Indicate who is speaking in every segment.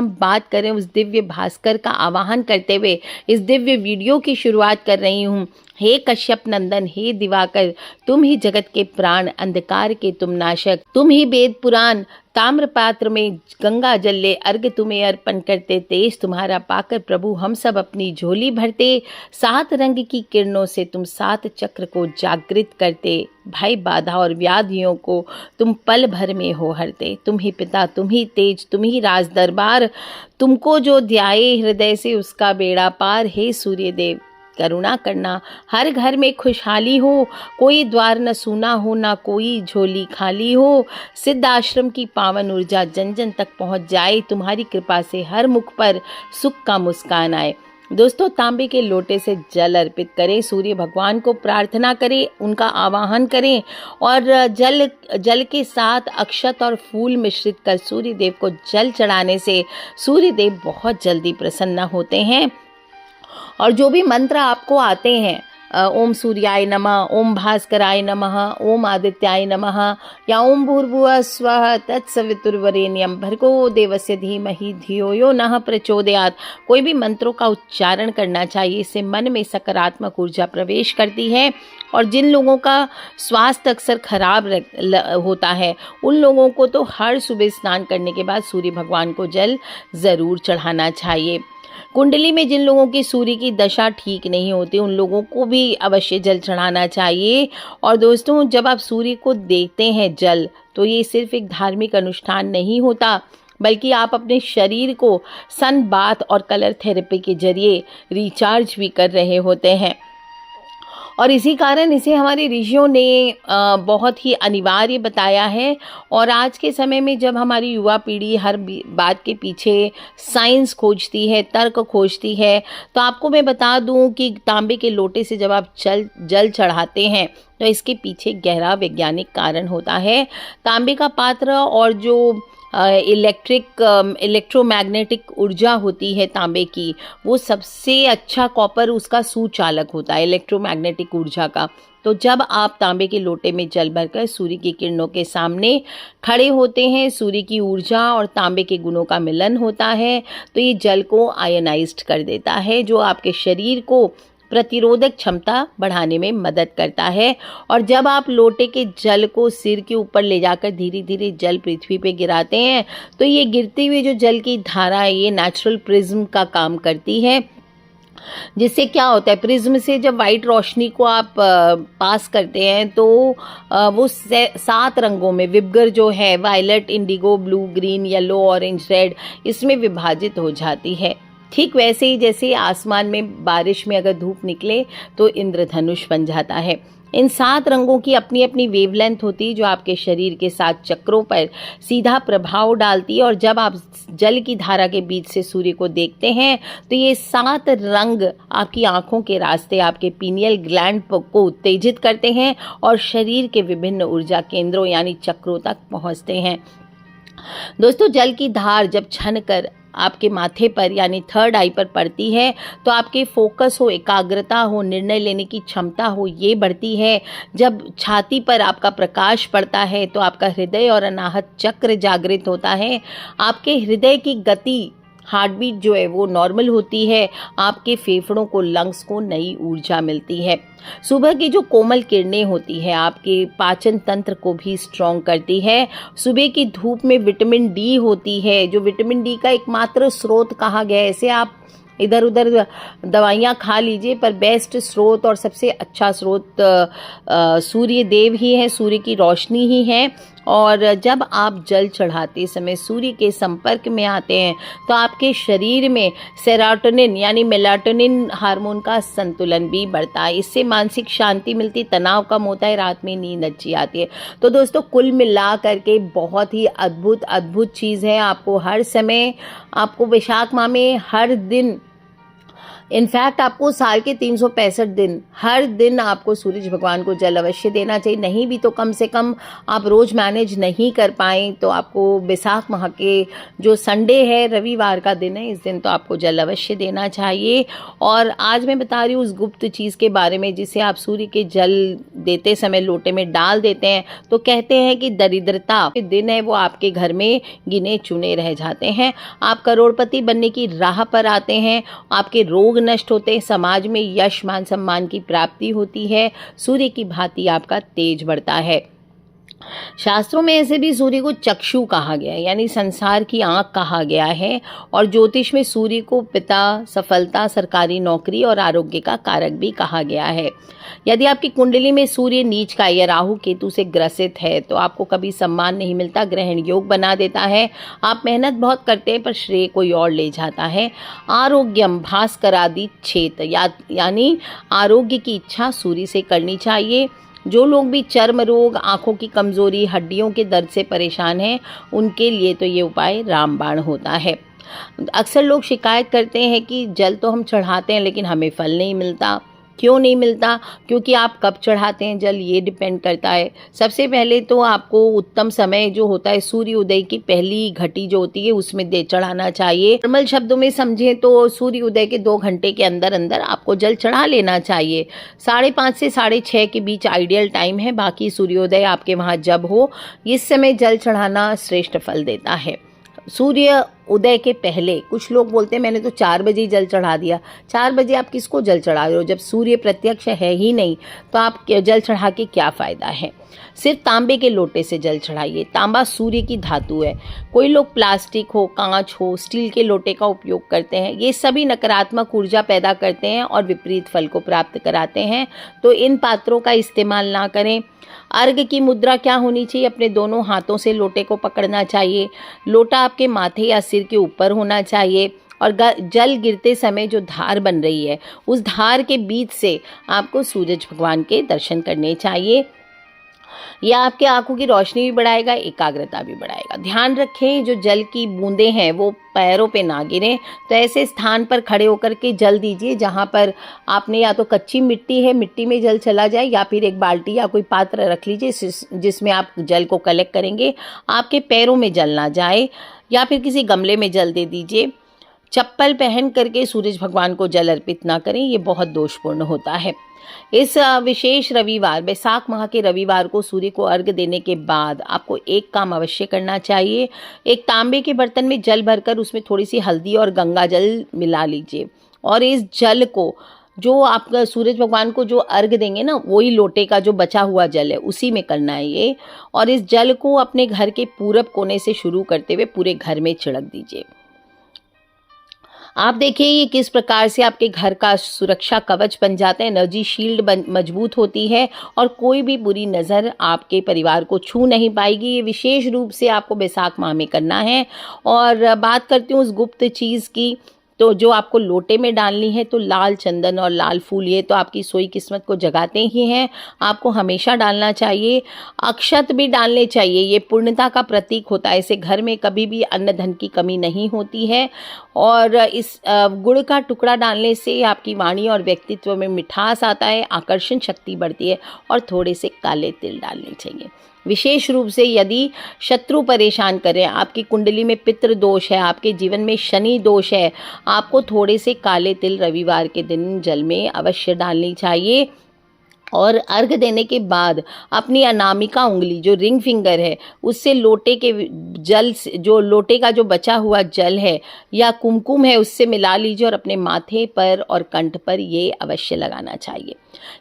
Speaker 1: हम बात करें उस दिव्य भास्कर का आवाहन करते हुए इस दिव्य वीडियो की शुरुआत कर रही हूँ। हे कश्यप नंदन, हे दिवाकर, तुम ही जगत के प्राण, अंधकार के तुम नाशक, तुम ही वेद पुराण, ताम्र पात्र में गंगा जल ले अर्घ तुम्हें अर्पण करते, तेज तुम्हारा पाकर प्रभु हम सब अपनी झोली भरते, 7 रंग की किरणों से तुम 7 चक्र को जागृत करते, भय बाधा और व्याधियों को तुम पल भर में हो हरते, तुम ही पिता, तुम ही तेज, तुम ही राज दरबार, तुमको जो ध्याए हृदय से उसका बेड़ा पार। हे सूर्य देव, करुणा करना, हर घर में खुशहाली हो, कोई द्वार न सूना हो, ना कोई झोली खाली हो, सिद्ध आश्रम की पावन ऊर्जा जन जन तक पहुंच जाए, तुम्हारी कृपा से हर मुख पर सुख का मुस्कान आए। दोस्तों, तांबे के लोटे से जल अर्पित करें, सूर्य भगवान को प्रार्थना करें, उनका आवाहन करें और जल के साथ अक्षत और फूल मिश्रित कर सूर्य देव को जल चढ़ाने से सूर्य देव बहुत जल्दी प्रसन्न होते हैं। और जो भी मंत्र आपको आते हैं, ओम सूर्याय नमः, ओम भास्कराय नमः, ओम आदित्याय नमः या ओम भूर्भुवः स्वः तत्सवितुर्वरेण्यं भर्गो देवस्य धीमहि धियो यो नः प्रचोदयात्, कोई भी मंत्रों का उच्चारण करना चाहिए। इससे मन में सकारात्मक ऊर्जा प्रवेश करती है। और जिन लोगों का स्वास्थ्य अक्सर खराब होता है, उन लोगों को तो हर सुबह स्नान करने के बाद सूर्य भगवान को जल ज़रूर चढ़ाना चाहिए। कुंडली में जिन लोगों की सूर्य की दशा ठीक नहीं होती, उन लोगों को भी अवश्य जल चढ़ाना चाहिए। और दोस्तों, जब आप सूर्य को देते हैं जल, तो ये सिर्फ एक धार्मिक अनुष्ठान नहीं होता, बल्कि आप अपने शरीर को सन बाथ और कलर थेरेपी के जरिए रिचार्ज भी कर रहे होते हैं। और इसी कारण इसे हमारे ऋषियों ने बहुत ही अनिवार्य बताया है। और आज के समय में जब हमारी युवा पीढ़ी हर बात के पीछे साइंस खोजती है, तर्क खोजती है, तो आपको मैं बता दूं कि तांबे के लोटे से जब आप जल चढ़ाते हैं तो इसके पीछे गहरा वैज्ञानिक कारण होता है। तांबे का पात्र और जो इलेक्ट्रोमैग्नेटिक ऊर्जा होती है तांबे की, वो सबसे अच्छा कॉपर उसका सुचालक होता है इलेक्ट्रोमैग्नेटिक ऊर्जा का। तो जब आप तांबे के लोटे में जल भरकर सूर्य की किरणों के सामने खड़े होते हैं, सूर्य की ऊर्जा और तांबे के गुणों का मिलन होता है, तो ये जल को आयनाइज्ड कर देता है, जो आपके शरीर को प्रतिरोधक क्षमता बढ़ाने में मदद करता है। और जब आप लोटे के जल को सिर के ऊपर ले जाकर धीरे धीरे जल पृथ्वी पे गिराते हैं, तो ये गिरते हुए जो जल की धारा है, ये नेचुरल प्रिज्म का काम करती है। जिससे क्या होता है, प्रिज्म से जब वाइट रोशनी को आप पास करते हैं, तो वो 7 रंगों में विबगर जो है, violet, indigo, blue, green, yellow, orange, red, इसमें विभाजित हो जाती है। ठीक वैसे ही जैसे आसमान में बारिश में अगर धूप निकले तो इंद्रधनुष बन जाता है। इन 7 रंगों की अपनी अपनी वेवलेंथ होती है, जो आपके शरीर के 7 चक्रों पर सीधा प्रभाव डालती है। और जब आप जल की धारा के बीच से सूर्य को देखते हैं, तो ये 7 रंग आपकी आंखों के रास्ते आपके पीनियल ग्लैंड को उत्तेजित करते हैं और शरीर के विभिन्न ऊर्जा केंद्रों यानी चक्रों तक पहुंचते हैं। दोस्तों, जल की धार जब छन कर आपके माथे पर यानी 3rd आई पर पड़ती है, तो आपके फोकस हो, एकाग्रता हो, निर्णय लेने की क्षमता हो, ये बढ़ती है। जब छाती पर आपका प्रकाश पड़ता है, तो आपका हृदय और अनाहत चक्र जागृत होता है। आपके हृदय की गति, हार्ट बीट जो है वो नॉर्मल होती है। आपके फेफड़ों को, लंग्स को नई ऊर्जा मिलती है। सुबह की जो कोमल किरणें होती है, आपके पाचन तंत्र को भी स्ट्रॉन्ग करती है। सुबह की धूप में विटामिन डी होती है, जो विटामिन डी का एकमात्र स्रोत कहा गया है। ऐसे आप इधर उधर दवाइयाँ खा लीजिए, पर बेस्ट स्रोत और सबसे अच्छा स्रोत सूर्य देव ही है, सूर्य की रोशनी ही है। और जब आप जल चढ़ाते समय सूर्य के संपर्क में आते हैं, तो आपके शरीर में सेरोटोनिन यानी मेलाटोनिन हार्मोन का संतुलन भी बढ़ता है। इससे मानसिक शांति मिलती, तनाव कम होता है, रात में नींद अच्छी आती है। तो दोस्तों, कुल मिला करके बहुत ही अद्भुत चीज़ है। आपको हर समय, आपको वैशाख माह में हर दिन इनफैक्ट आपको साल के 365 दिन हर दिन आपको सूरज भगवान को जल अवश्य देना चाहिए। नहीं भी तो कम से कम आप रोज़ मैनेज नहीं कर पाएँ तो आपको बैसाख माह के जो संडे है, रविवार का दिन है, इस दिन तो आपको जल अवश्य देना चाहिए। और आज मैं बता रही हूँ उस गुप्त चीज़ के बारे में जिसे आप सूर्य के जल देते समय लोटे में डाल देते हैं तो कहते हैं कि दरिद्रता के दिन है वो आपके घर में गिने चुने रह जाते हैं, आप करोड़पति बनने की राह पर आते हैं, आपके रोग नष्ट होते हैं, समाज में यश मान सम्मान की प्राप्ति होती है, सूर्य की भांति आपका तेज बढ़ता है। शास्त्रों में ऐसे भी सूर्य को चक्षु कहा गया है, यानी संसार की आंख कहा गया है। और ज्योतिष में सूर्य को पिता, सफलता, सरकारी नौकरी और आरोग्य का कारक भी कहा गया है। यदि आपकी कुंडली में सूर्य नीच का या राहु केतु से ग्रसित है तो आपको कभी सम्मान नहीं मिलता, ग्रहण योग बना देता है, आप मेहनत बहुत करते हैं पर श्रेय कोई और ले जाता है। आरोग्यम भास्करादि क्षेत्र यानी आरोग्य की इच्छा सूर्य से करनी चाहिए। जो लोग भी चर्म रोग, आँखों की कमज़ोरी, हड्डियों के दर्द से परेशान हैं उनके लिए तो ये उपाय रामबाण होता है। अक्सर लोग शिकायत करते हैं कि जल तो हम चढ़ाते हैं लेकिन हमें फल नहीं मिलता। क्यों नहीं मिलता? क्योंकि आप कब चढ़ाते हैं जल ये डिपेंड करता है। सबसे पहले तो आपको उत्तम समय जो होता है सूर्य उदय की पहली घटी जो होती है उसमें दे चढ़ाना चाहिए। नॉर्मल शब्दों में समझें तो सूर्य उदय के 2 घंटे के अंदर अंदर आपको जल चढ़ा लेना चाहिए। 5:30 से 6:30 के बीच आइडियल टाइम है। बाकी सूर्योदय आपके वहाँ जब हो, इस समय जल चढ़ाना श्रेष्ठ फल देता है। सूर्य उदय के पहले कुछ लोग बोलते हैं मैंने तो 4 बजे ही जल चढ़ा दिया। 4 बजे आप किसको जल चढ़ा रहे हो? जब सूर्य प्रत्यक्ष है ही नहीं तो आप जल चढ़ा के क्या फ़ायदा है? सिर्फ तांबे के लोटे से जल चढ़ाइए। तांबा सूर्य की धातु है। कोई लोग प्लास्टिक हो, कांच हो, स्टील के लोटे का उपयोग करते हैं, ये सभी नकारात्मक ऊर्जा पैदा करते हैं और विपरीत फल को प्राप्त कराते हैं, तो इन पात्रों का इस्तेमाल ना करें। अर्घ की मुद्रा क्या होनी चाहिए? अपने दोनों हाथों से लोटे को पकड़ना चाहिए। लोटा आपके माथे या सिर के ऊपर होना चाहिए और जल गिरते समय जो धार बन रही है उस धार के बीच से आपको सूरज भगवान के दर्शन करने चाहिए। यह आपके आंखों की रोशनी भी बढ़ाएगा, एकाग्रता भी बढ़ाएगा। ध्यान रखें जो जल की बूंदें हैं वो पैरों पे ना गिरें, तो ऐसे स्थान पर खड़े होकर के जल दीजिए जहाँ पर आपने या तो कच्ची मिट्टी है, मिट्टी में जल चला जाए, या फिर एक बाल्टी या कोई पात्र रख लीजिए जिसमें आप जल को कलेक्ट करेंगे, आपके पैरों में जल ना जाए, या फिर किसी गमले में जल दे दीजिए। चप्पल पहन करके सूरज भगवान को जल अर्पित ना करें, ये बहुत दोषपूर्ण होता है। इस विशेष रविवार, बैसाख माह के रविवार को सूर्य को अर्घ्य देने के बाद आपको एक काम अवश्य करना चाहिए। एक तांबे के बर्तन में जल भरकर उसमें थोड़ी सी हल्दी और गंगा जल मिला लीजिए और इस जल को जो आप सूरज भगवान को जो अर्घ्य देंगे ना, वही लोटे का जो बचा हुआ जल है उसी में करना है ये। और इस जल को अपने घर के पूरब कोने से शुरू करते हुए पूरे घर में छिड़क दीजिए। आप देखिए ये किस प्रकार से आपके घर का सुरक्षा कवच बन जाता है, एनर्जी शील्ड मजबूत होती है और कोई भी बुरी नज़र आपके परिवार को छू नहीं पाएगी। ये विशेष रूप से आपको बैसाख माह में करना है। और बात करती हूँ उस गुप्त चीज़ की, तो जो आपको लोटे में डालनी है तो लाल चंदन और लाल फूल, ये तो आपकी सोई किस्मत को जगाते ही हैं, आपको हमेशा डालना चाहिए। अक्षत भी डालने चाहिए, ये पूर्णता का प्रतीक होता है, इसे घर में कभी भी अन्न धन की कमी नहीं होती है। और इस गुड़ का टुकड़ा डालने से आपकी वाणी और व्यक्तित्व में मिठास आता है, आकर्षण शक्ति बढ़ती है। और थोड़े से काले तिल डालने चाहिए। विशेष रूप से यदि शत्रु परेशान करें, आपकी कुंडली में पितृ दोष है, आपके जीवन में शनि दोष है, आपको थोड़े से काले तिल रविवार के दिन जल में अवश्य डालनी चाहिए। और अर्घ देने के बाद अपनी अनामिका उंगली जो रिंग फिंगर है उससे लोटे के जल, जो लोटे का जो बचा हुआ जल है या कुमकुम है उससे मिला लीजिए और अपने माथे पर और कंठ पर ये अवश्य लगाना चाहिए।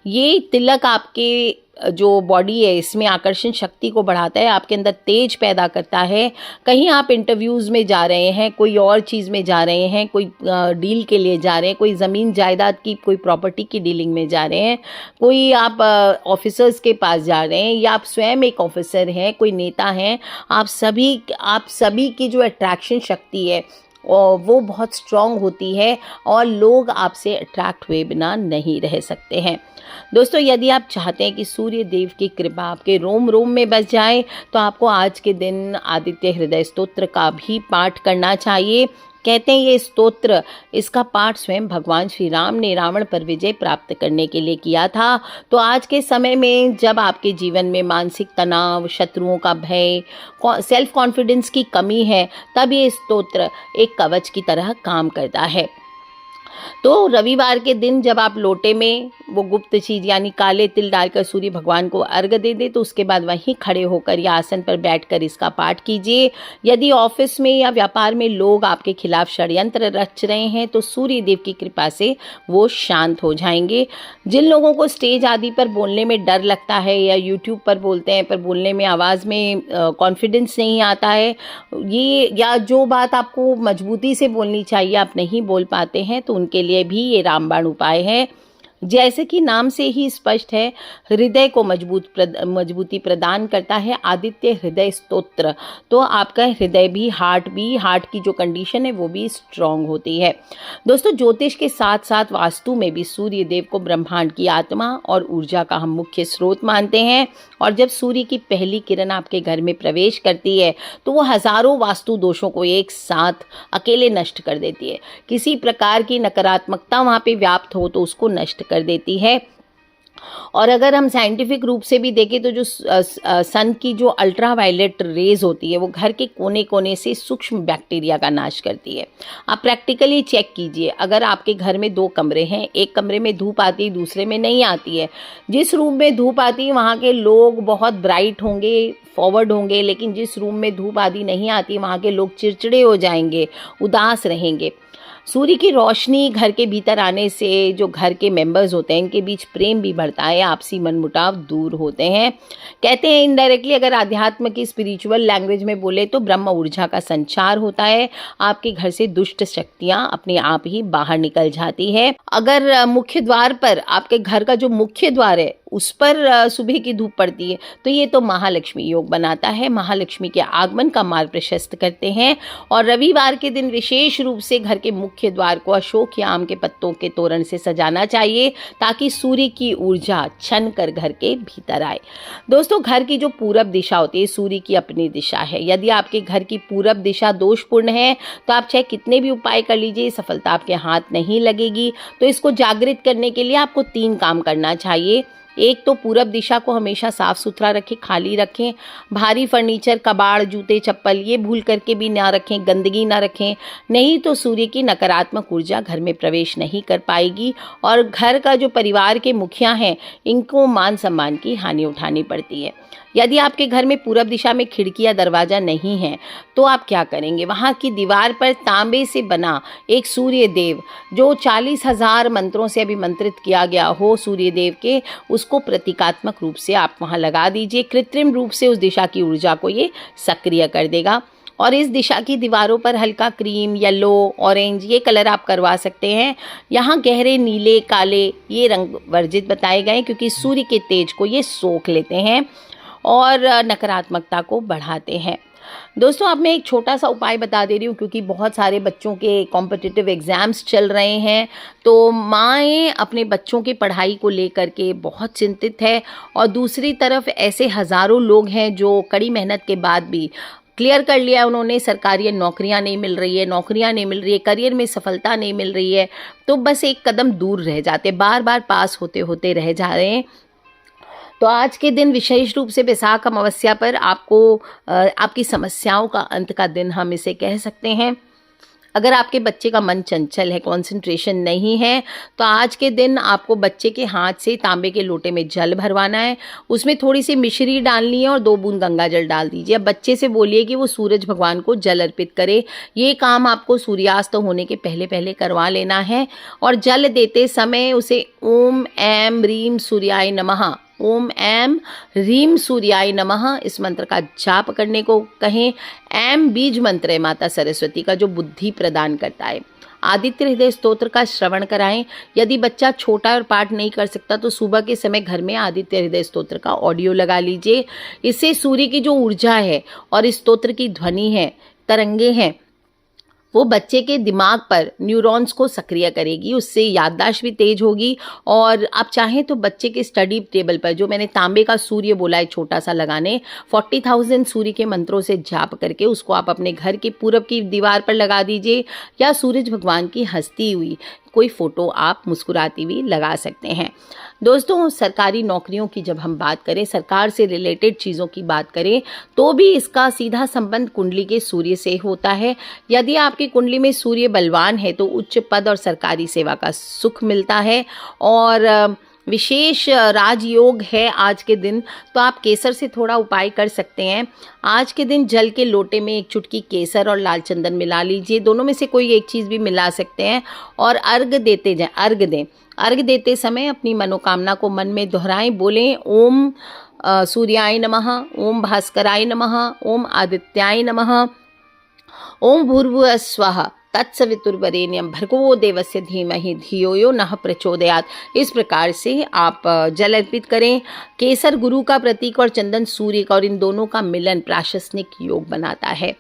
Speaker 1: ये तिलक आपके जो बॉडी है इसमें आकर्षण शक्ति को बढ़ाता है, आपके अंदर तेज पैदा करता है। कहीं आप इंटरव्यूज़ में जा रहे हैं, कोई और चीज़ में जा रहे हैं, कोई डील के लिए जा रहे हैं, कोई ज़मीन जायदाद की कोई प्रॉपर्टी की डीलिंग में जा रहे हैं, कोई आप ऑफिसर्स के पास जा रहे हैं या आप स्वयं एक ऑफिसर हैं, कोई नेता हैं, आप सभी की जो अट्रैक्शन शक्ति है और वो बहुत स्ट्रॉन्ग होती है और लोग आपसे अट्रैक्ट हुए बिना नहीं रह सकते हैं। दोस्तों, यदि आप चाहते हैं कि सूर्य देव की कृपा आपके रोम रोम में बस जाए तो आपको आज के दिन आदित्य हृदय स्तोत्र का भी पाठ करना चाहिए। कहते हैं ये स्तोत्र, इसका पाठ स्वयं भगवान श्री राम ने रावण पर विजय प्राप्त करने के लिए किया था। तो आज के समय में जब आपके जीवन में मानसिक तनाव, शत्रुओं का भय, सेल्फ कॉन्फिडेंस की कमी है, तब ये स्तोत्र एक कवच की तरह काम करता है। तो रविवार के दिन जब आप लोटे में वो गुप्त चीज यानी काले तिल डालकर सूर्य भगवान को अर्घ दे दे, तो उसके बाद वहीं खड़े होकर या आसन पर बैठकर इसका पाठ कीजिए। यदि ऑफिस में या व्यापार में लोग आपके खिलाफ षड्यंत्र रच रहे हैं तो सूर्य देव की कृपा से वो शांत हो जाएंगे। जिन लोगों को स्टेज आदि पर बोलने में डर लगता है या यूट्यूब पर बोलते हैं पर बोलने में आवाज़ में कॉन्फिडेंस नहीं आता है, ये या जो बात आपको मजबूती से बोलनी चाहिए आप नहीं बोल पाते हैं, तो उनके लिए भी ये रामबाण उपाय है। जैसे कि नाम से ही स्पष्ट है, हृदय को मजबूती प्रदान करता है आदित्य हृदय स्तोत्र। तो आपका हृदय भी हार्ट की जो कंडीशन है वो भी स्ट्रांग होती है। दोस्तों, ज्योतिष के साथ साथ वास्तु में भी सूर्य देव को ब्रह्मांड की आत्मा और ऊर्जा का हम मुख्य स्रोत मानते हैं। और जब सूर्य की पहली किरण आपके घर में प्रवेश करती है तो वो हजारों वास्तु दोषों को एक साथ अकेले नष्ट कर देती है। किसी प्रकार की नकारात्मकता वहाँ पे व्याप्त हो तो उसको नष्ट कर देती है। और अगर हम साइंटिफिक रूप से भी देखें तो जो सन की जो अल्ट्रावायलेट रेज होती है वो घर के कोने कोने से सूक्ष्म बैक्टीरिया का नाश करती है। आप प्रैक्टिकली चेक कीजिए, अगर आपके घर में 2 कमरे हैं, एक कमरे में धूप आती है, दूसरे में नहीं आती है। जिस रूम में धूप आती है वहाँ के लोग बहुत ब्राइट होंगे, फॉरवर्ड होंगे, लेकिन जिस रूम में धूप आदि नहीं आती वहाँ के लोग चिड़चिड़े हो जाएंगे, उदास रहेंगे। सूर्य की रोशनी घर के भीतर आने से जो घर के मेंबर्स होते हैं इनके बीच प्रेम भी बढ़ता है, आपसी मनमुटाव दूर होते हैं। कहते हैं इनडायरेक्टली अगर अध्यात्म की स्पिरिचुअल लैंग्वेज में बोले तो ब्रह्म ऊर्जा का संचार होता है। आपके घर से दुष्ट शक्तियां अपने आप ही बाहर निकल जाती है। अगर मुख्य द्वार पर, आपके घर का जो मुख्य द्वार है उस पर सुबह की धूप पड़ती है तो ये तो महालक्ष्मी योग बनाता है, महालक्ष्मी के आगमन का मार्ग प्रशस्त करते हैं। और रविवार के दिन विशेष रूप से घर के मुख्य द्वार को अशोक या आम के पत्तों के तोरण से सजाना चाहिए ताकि सूर्य की ऊर्जा छन कर घर के भीतर आए। दोस्तों, घर की जो पूरब दिशा होती है सूर्य की अपनी दिशा है। यदि आपके घर की पूरब दिशा दोषपूर्ण है तो आप चाहे कितने भी उपाय कर लीजिए, सफलता आपके हाथ नहीं लगेगी। तो इसको जागृत करने के लिए आपको 3 काम करना चाहिए। एक तो पूरब दिशा को हमेशा साफ सुथरा रखें, खाली रखें। भारी फर्नीचर, कबाड़, जूते, चप्पल ये भूल करके भी ना रखें, गंदगी ना रखें, नहीं तो सूर्य की नकारात्मक ऊर्जा घर में प्रवेश नहीं कर पाएगी और घर का जो परिवार के मुखिया हैं इनको मान सम्मान की हानि उठानी पड़ती है। यदि आपके घर में पूरब दिशा में खिड़की या दरवाजा नहीं है तो आप क्या करेंगे, वहाँ की दीवार पर तांबे से बना एक सूर्य देव जो 40,000 मंत्रों से अभिमंत्रित किया गया हो सूर्य देव के, उसको प्रतीकात्मक रूप से आप वहाँ लगा दीजिए। कृत्रिम रूप से उस दिशा की ऊर्जा को ये सक्रिय कर देगा। और इस दिशा की दीवारों पर हल्का क्रीम, येलो, ऑरेंज ये कलर आप करवा सकते हैं। यहाँ गहरे नीले, काले ये रंग वर्जित बताए गए क्योंकि सूर्य के तेज को ये सोख लेते हैं और नकारात्मकता को बढ़ाते हैं। दोस्तों, अब मैं एक छोटा सा उपाय बता दे रही हूँ क्योंकि बहुत सारे बच्चों के कॉम्पिटिटिव एग्ज़ाम्स चल रहे हैं तो माएँ अपने बच्चों की पढ़ाई को लेकर के बहुत चिंतित है और दूसरी तरफ ऐसे हज़ारों लोग हैं जो कड़ी मेहनत के बाद भी क्लियर कर लिया उन्होंने, सरकारी नौकरियां नहीं मिल रही है, करियर में सफलता नहीं मिल रही है, तो बस एक कदम दूर रह जाते, बार बार पास होते होते रह जा रहे हैं। तो आज के दिन विशेष रूप से बैसाख अमावस्या पर आपकी समस्याओं का अंत का दिन हम इसे कह सकते हैं। अगर आपके बच्चे का मन चंचल है, कंसंट्रेशन नहीं है, तो आज के दिन आपको बच्चे के हाथ से तांबे के लोटे में जल भरवाना है, उसमें थोड़ी सी मिश्री डालनी है और 2 बूंद गंगा जल डाल दीजिए। अब बच्चे से बोलिए कि वो सूरज भगवान को जल अर्पित करे। ये काम आपको सूर्यास्त होने के पहले पहले करवा लेना है और जल देते समय उसे ओम ऐं ह्रीं सूर्याय नमः, ओम ऐं ह्रीं सूर्याय नमः इस मंत्र का जाप करने को कहें। ऐं बीज मंत्र है माता सरस्वती का जो बुद्धि प्रदान करता है। आदित्य हृदय स्तोत्र का श्रवण कराएं। यदि बच्चा छोटा और पाठ नहीं कर सकता तो सुबह के समय घर में आदित्य हृदय स्तोत्र का ऑडियो लगा लीजिए। इससे सूर्य की जो ऊर्जा है और इस स्तोत्र की ध्वनि है, तरंगे हैं, वो बच्चे के दिमाग पर न्यूरॉन्स को सक्रिय करेगी, उससे याददाश्त भी तेज होगी। और आप चाहें तो बच्चे के स्टडी टेबल पर जो मैंने तांबे का सूर्य बोला है छोटा सा लगाने, 40,000 सूर्य के मंत्रों से जाप करके उसको आप अपने घर के पूरब की दीवार पर लगा दीजिए, या सूरज भगवान की हंसती हुई कोई फोटो आप मुस्कुराती हुई लगा सकते हैं। दोस्तों, सरकारी नौकरियों की जब हम बात करें, सरकार से रिलेटेड चीज़ों की बात करें, तो भी इसका सीधा संबंध कुंडली के सूर्य से होता है। यदि आपकी कुंडली में सूर्य बलवान है तो उच्च पद और सरकारी सेवा का सुख मिलता है। और विशेष राजयोग है आज के दिन, तो आप केसर से थोड़ा उपाय कर सकते हैं। आज के दिन जल के लोटे में एक चुटकी केसर और लाल चंदन मिला लीजिए, दोनों में से कोई एक चीज़ भी मिला सकते हैं, और अर्घ देते जाएं, अर्घ दें। अर्घ देते समय अपनी मनोकामना को मन में दोहराएं, बोलें ओम सूर्याय नमः, ओम भास्कराय नमः, ओम आदित्याय नमः, ओम भूर्भुवः स्वः तत्सवितुर्वरेण्यं भर्गो देवस्य धीमहि धियो यो नः प्रचोदयात्। इस प्रकार से आप जल अर्पित करें। केसर गुरु का प्रतीक और चंदन सूर्य का, और इन दोनों का मिलन प्राशस्निक योग बनाता है।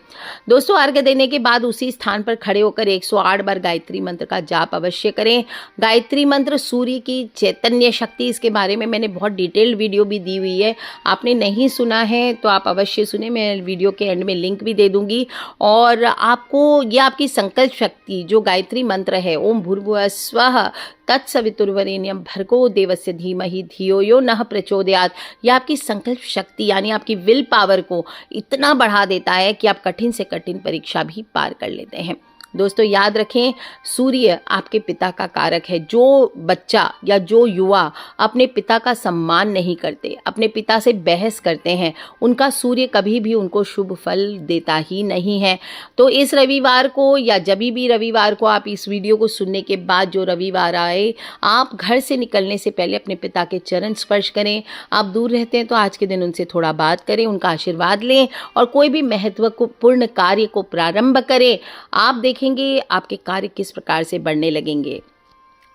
Speaker 1: दोस्तों, अर्घ देने के बाद उसी स्थान पर खड़े होकर 108 बार गायत्री मंत्र का जाप अवश्य करें। गायत्री मंत्र सूर्य की चैतन्य शक्ति, इसके बारे में मैंने बहुत डिटेल्ड वीडियो भी दी हुई है, आपने नहीं सुना है तो आप अवश्य सुने, मैं वीडियो के एंड में लिंक भी दे दूंगी। और आपको ये आपकी संकल्प शक्ति जो गायत्री मंत्र है, ओम भूर्भुवः स्वः तत्सवितुर्वरेण्यं भर्गो देवस्य धीमहि धियो यो नः प्रचोदयात्, यह आपकी संकल्प शक्ति यानी आपकी विल पावर को इतना बढ़ा देता है कि आप कठिन से कठिन परीक्षा भी पार कर लेते हैं। दोस्तों, याद रखें, सूर्य आपके पिता का कारक है। जो बच्चा या जो युवा अपने पिता का सम्मान नहीं करते, अपने पिता से बहस करते हैं, उनका सूर्य कभी भी उनको शुभ फल देता ही नहीं है। तो इस रविवार को या जब भी रविवार को आप इस वीडियो को सुनने के बाद जो रविवार आए, आप घर से निकलने से पहले अपने पिता के चरण स्पर्श करें। आप दूर रहते हैं तो आज के दिन उनसे थोड़ा बात करें, उनका आशीर्वाद लें और कोई भी महत्वपूर्ण कार्य को प्रारंभ करें। आप देखेंगे आपके कार्य किस प्रकार से बढ़ने लगेंगे।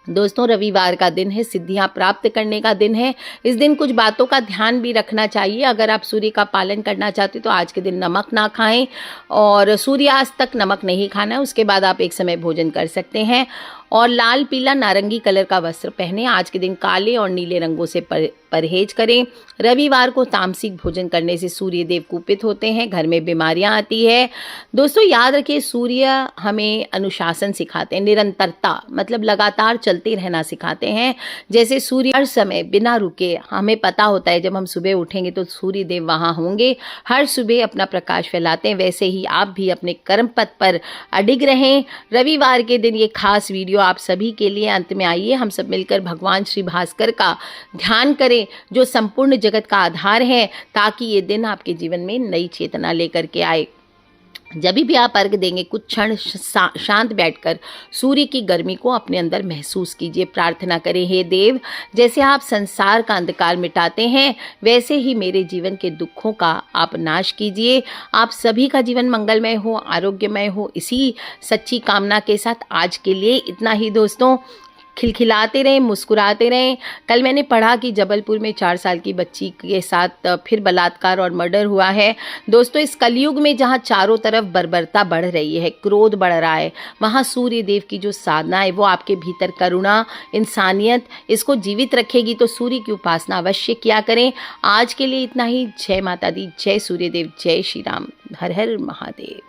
Speaker 1: दोस्तों, रविवार का दिन है, सिद्धियां प्राप्त करने का दिन है। इस दिन कुछ बातों का ध्यान भी रखना चाहिए। अगर आप सूर्य का पालन करना चाहते तो आज के दिन नमक ना खाएं, और सूर्यास्त तक नमक नहीं खाना है, उसके बाद आप एक समय भोजन कर सकते हैं। और लाल, पीला, नारंगी कलर का वस्त्र पहने। आज के दिन काले और नीले रंगों से परहेज करें। रविवार को तामसिक भोजन करने से सूर्य देव कुपित होते हैं, घर में बीमारियां आती है। दोस्तों, याद रखिए, सूर्य हमें अनुशासन सिखाते हैं, निरंतरता मतलब लगातार चलते रहना सिखाते हैं। जैसे सूर्य हर समय बिना रुके, हमें पता होता है जब हम सुबह उठेंगे तो सूर्य देव वहाँ होंगे, हर सुबह अपना प्रकाश फैलाते हैं। वैसे ही आप भी अपने कर्म पथ पर अडिग रहें। रविवार के दिन ये खास वीडियो आप सभी के लिए। अंत में आइए हम सब मिलकर भगवान श्री भास्कर का ध्यान करें, जो संपूर्ण जगत का आधार है, ताकि ये दिन आपके जीवन में नई चेतना लेकर के आए। जब भी आप अर्घ देंगे, कुछ क्षण शांत बैठकर सूर्य की गर्मी को अपने अंदर महसूस कीजिए। प्रार्थना करें, हे देव, जैसे आप संसार का अंधकार मिटाते हैं, वैसे ही मेरे जीवन के दुखों का आप नाश कीजिए। आप सभी का जीवन मंगलमय हो, आरोग्यमय हो, इसी सच्ची कामना के साथ आज के लिए इतना ही। दोस्तों, खिलखिलाते रहें, मुस्कुराते रहें। कल मैंने पढ़ा कि जबलपुर में 4 साल की बच्ची के साथ फिर बलात्कार और मर्डर हुआ है। दोस्तों, इस कलयुग में जहाँ चारों तरफ बर्बरता बढ़ रही है, क्रोध बढ़ रहा है, वहाँ सूर्य देव की जो साधना है वो आपके भीतर करुणा, इंसानियत, इसको जीवित रखेगी। तो सूर्य की उपासना अवश्य किया करें। आज के लिए इतना ही। जय माता दी, जय सूर्य देव, जय श्री राम, हर हर महादेव।